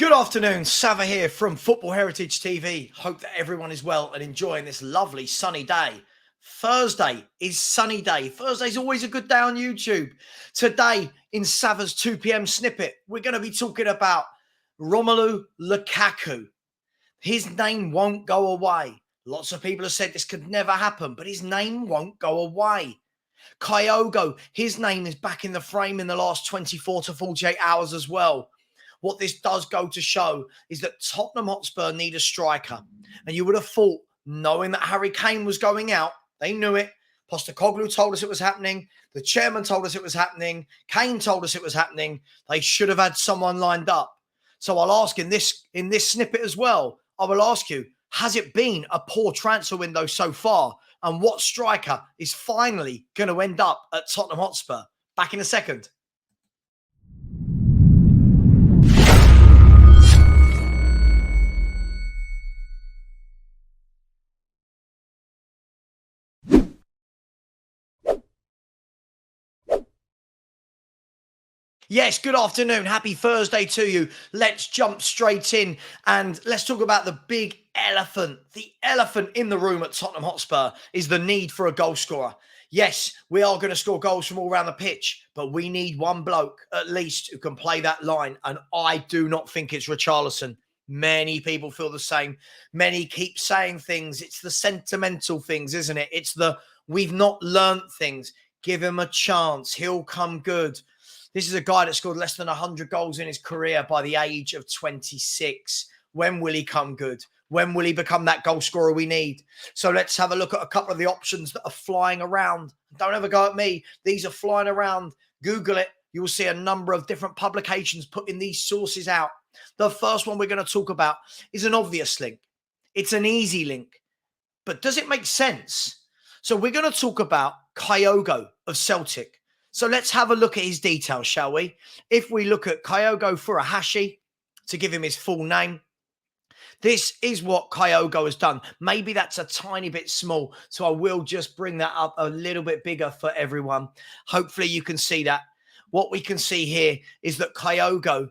Good afternoon, Sava here from Football Heritage TV. Hope that everyone is well and enjoying this lovely sunny day. Thursday is sunny day. Thursday's always a good day on YouTube. Today in Savva'S 2Pm Snippet, we're going to be talking about Romelu Lukaku. His name won't go away. Lots of people have said this could never happen, but his name won't go away. Kyogo, his name is back in the frame in the last 24 to 48 hours as well. What this does go to show is that Tottenham Hotspur need a striker. And you would have thought, knowing that Harry Kane was going out, they knew it. Postecoglou told us it was happening. The chairman told us it was happening. Kane told us it was happening. They should have had someone lined up. So I'll ask in this snippet as well, I will ask you, has it been a poor transfer window so far? And what striker is finally going to end up at Tottenham Hotspur? Back in a second. Yes, good afternoon. Happy Thursday to you. Let's jump straight in and let's talk about the big elephant. The elephant in the room at Tottenham Hotspur is the need for a goal scorer. Yes, we are going to score goals from all around the pitch, but we need one bloke at least who can play that line. And I do not think it's Richarlison. Many people feel the same. Many keep saying things. It's the sentimental things, isn't it? It's the we've not learnt things. Give him a chance. He'll come good. This is a guy that scored less than 100 goals in his career by the age of 26. When will he come good? When will he become that goal scorer we need? So let's have a look at a couple of the options that are flying around. Don't ever go at me. These are flying around. Google it. You will see a number of different publications putting these sources out. The first one we're going to talk about is an obvious link. It's an easy link. But does it make sense? So we're going to talk about Kyogo of Celtic. So let's have a look at his details, shall we? If we look at Kyogo Furuhashi, to give him his full name, this is what Kyogo has done. Maybe that's a tiny bit small, so I will just bring that up a little bit bigger for everyone. Hopefully you can see that. What we can see here is that Kyogo,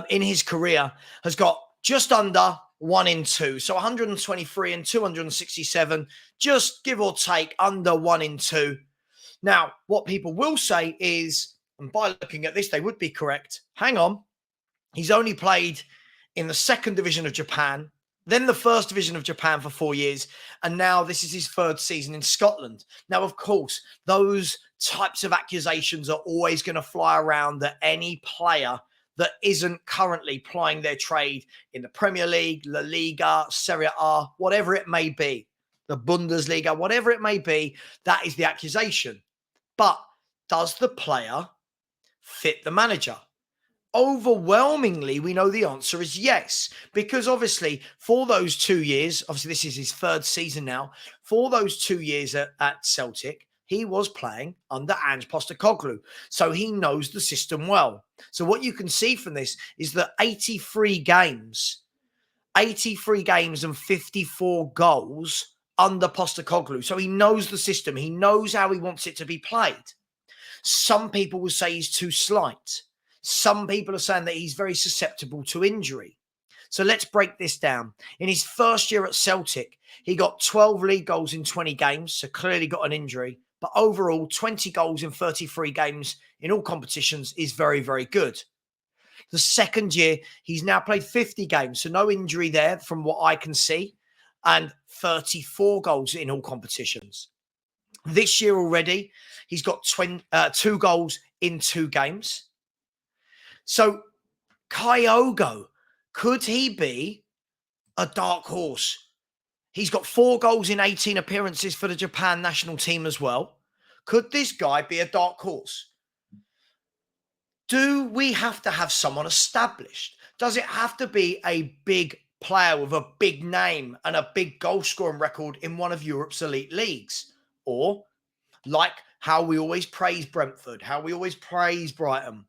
in his career, has got just under 1 in 2. So 123 and 267, just give or take under 1 in 2. Now, what people will say is, and by looking at this, they would be correct. Hang on. He's only played in the second division of Japan, then the first division of Japan for 4 years, and now this is his third season in Scotland. Now, of course, those types of accusations are always going to fly around that any player that isn't currently plying their trade in the Premier League, La Liga, Serie A, whatever it may be, the Bundesliga, whatever it may be, that is the accusation. But does the player fit the manager? Overwhelmingly, we know the answer is yes, because obviously for those 2 years, obviously this is his third season now, for those 2 years at Celtic, he was playing under Ange Postecoglou. So he knows the system well. So what you can see from this is that 83 games and 54 goals under Postecoglou. So he knows the system. He knows how he wants it to be played. Some people will say he's too slight. Some people are saying that he's very susceptible to injury. So let's break this down. In his first year at Celtic, he got 12 league goals in 20 games, so clearly got an injury. But overall, 20 goals in 33 games in all competitions is very, very good. The second year, he's now played 50 games, so no injury there from what I can see, and 34 goals in all competitions. This year already, he's got 2 goals in 2 games. So Kyogo, could he be a dark horse? He's got 4 goals in 18 appearances for the Japan national team as well. Could this guy be a dark horse? Do we have to have someone established? Does it have to be a big player with a big name and a big goal scoring record in one of Europe's elite leagues? Or, like how we always praise Brentford, how we always praise Brighton,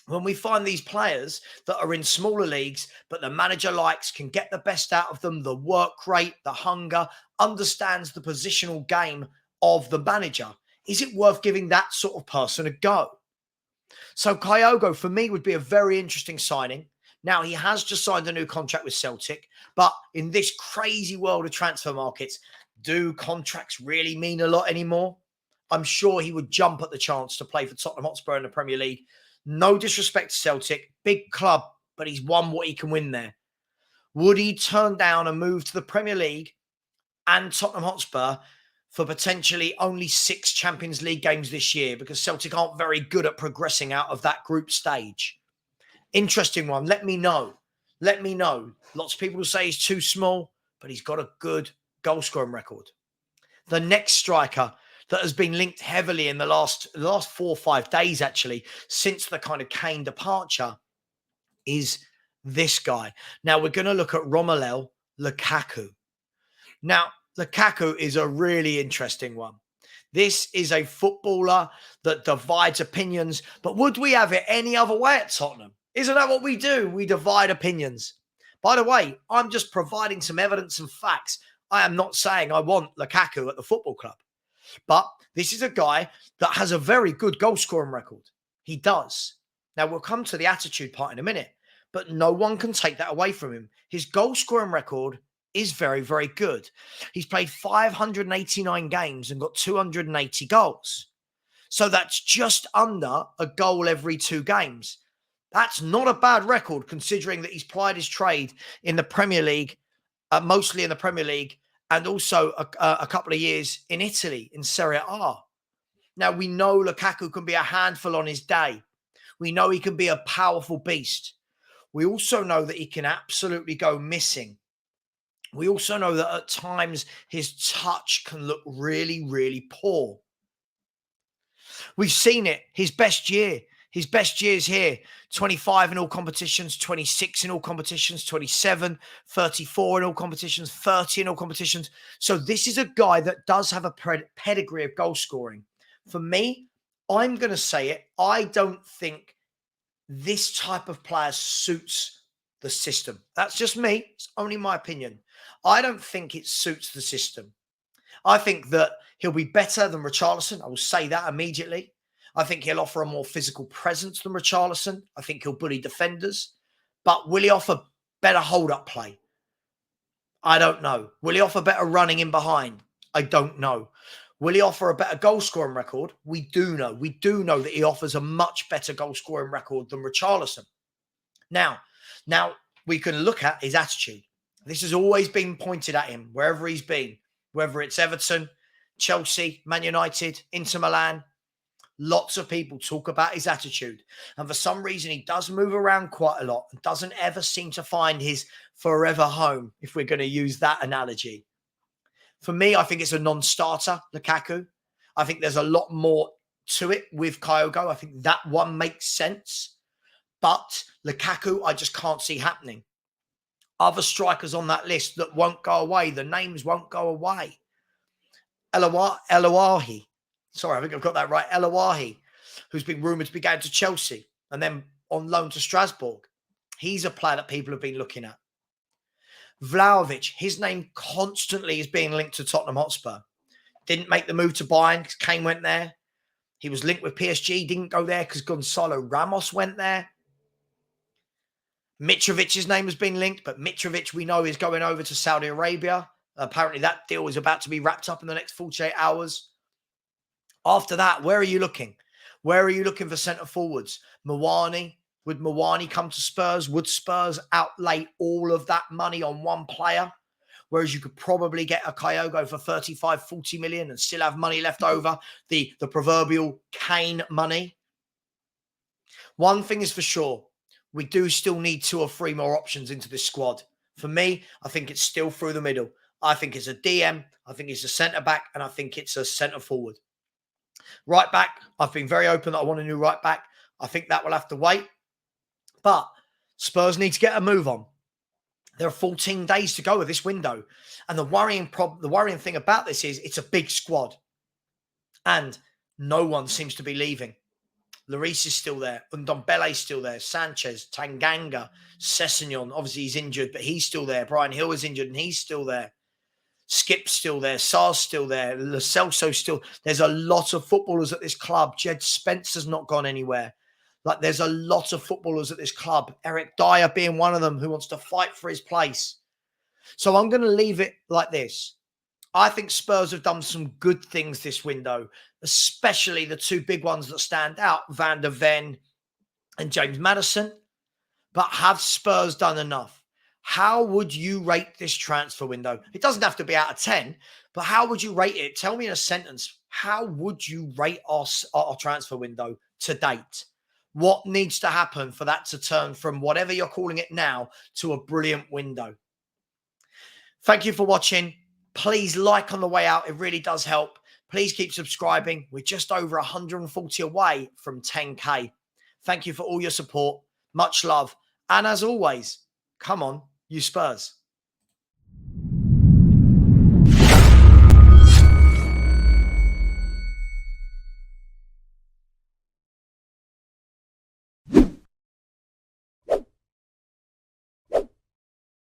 when we find these players that are in smaller leagues, but the manager likes, can get the best out of them, the work rate, the hunger, understands the positional game of the manager, is it worth giving that sort of person a go? So Kyogo, for me, would be a very interesting signing Now, he has just signed a new contract with Celtic, but in this crazy world of transfer markets, do contracts really mean a lot anymore? I'm sure he would jump at the chance to play for Tottenham Hotspur in the Premier League. No disrespect to Celtic, big club, but he's won what he can win there. Would he turn down a move to the Premier League and Tottenham Hotspur for potentially only 6 Champions League games this year because Celtic aren't very good at progressing out of that group stage? Interesting one. Let me know. Let me know. Lots of people will say he's too small, but he's got a good goal scoring record. The next striker that has been linked heavily in the last 4 or 5 days, actually, since the kind of Kane departure, is this guy. Now, we're going to look at Romelu Lukaku. Now, Lukaku is a really interesting one. This is a footballer that divides opinions, but would we have it any other way at Tottenham? Isn't that what we do? We divide opinions. By the way, I'm just providing some evidence and facts. I am not saying I want Lukaku at the football club, but this is a guy that has a very good goal scoring record. He does. Now, we'll come to the attitude part in a minute, but no one can take that away from him. His goal scoring record is very, very good. He's played 589 games and got 280 goals. So that's just under a goal every 2 games. That's not a bad record considering that he's plied his trade in the Premier League, mostly in the Premier League, and also a couple of years in Italy in Serie A. Now, we know Lukaku can be a handful on his day. We know he can be a powerful beast. We also know that he can absolutely go missing. We also know that at times his touch can look really, really poor. We've seen it. His best year is here. 25 in all competitions, 26 in all competitions, 27, 34 in all competitions, 30 in all competitions. So this is a guy that does have a pedigree of goal scoring. For me, I'm going to say it. I don't think this type of player suits the system. That's just me. It's only my opinion. I don't think it suits the system. I think that he'll be better than Richarlison. I will say that immediately. I think he'll offer a more physical presence than Richarlison. I think he'll bully defenders. But will he offer better hold-up play? I don't know. Will he offer better running in behind? I don't know. Will he offer a better goal-scoring record? We do know. We do know that he offers a much better goal-scoring record than Richarlison. Now we can look at his attitude. This has always been pointed at him wherever he's been, whether it's Everton, Chelsea, Man United, Inter Milan. Lots of people talk about his attitude. And for some reason, he does move around quite a lot and doesn't ever seem to find his forever home, if we're going to use that analogy. For me, I think it's a non-starter, Lukaku. I think there's a lot more to it with Kyogo. I think that one makes sense. But Lukaku, I just can't see happening. Other strikers on that list that won't go away. The names won't go away. Eloahi. Sorry, I think I've got that right. Eloahi, who's been rumoured to be going to Chelsea and then on loan to Strasbourg. He's a player that people have been looking at. Vlahovic, his name constantly is being linked to Tottenham Hotspur. Didn't make the move to Bayern because Kane went there. He was linked with PSG, didn't go there because Gonzalo Ramos went there. Mitrovic's name has been linked, but Mitrovic, we know, is going over to Saudi Arabia. Apparently, that deal is about to be wrapped up in the next 48 hours. After that, where are you looking? Where are you looking for centre forwards? Mawani? Would Mawani come to Spurs? Would Spurs outlay all of that money on one player? Whereas you could probably get a Kyogo for 35, 40 million and still have money left over, the proverbial Kane money. One thing is for sure, we do still need 2 or 3 more options into this squad. For me, I think it's still through the middle. I think it's a DM, I think it's a centre-back, and I think it's a centre-forward. Right back, I've been very open that I want a new right back. I think that will have to wait. But Spurs need to get a move on. There are 14 days to go with this window. And the worrying thing about this is it's a big squad. And no one seems to be leaving. Lloris is still there. Ndombele is still there. Sanchez, Tanganga, Sessegnon. Obviously, he's injured, but he's still there. Brian Hill is injured, and he's still there. Skip's still there. Sarr's still there. Lo Celso's still. There's a lot of footballers at this club. Jed Spencer's not gone anywhere. Like there's a lot of footballers at this club, Eric Dyer being one of them, who wants to fight for his place. So I'm going to leave it like this. I think Spurs have done some good things this window, especially the two big ones that stand out, Van der Ven and James Maddison. But have Spurs done enough? How would you rate this transfer window? It doesn't have to be out of 10, but how would you rate it? Tell me in a sentence. How would you rate our transfer window to date? What needs to happen for that to turn from whatever you're calling it now to a brilliant window? Thank you for watching. Please like on the way out. It really does help. Please keep subscribing. We're just over 140 away from 10K. Thank you for all your support. Much love. And as always, come on, you Spurs.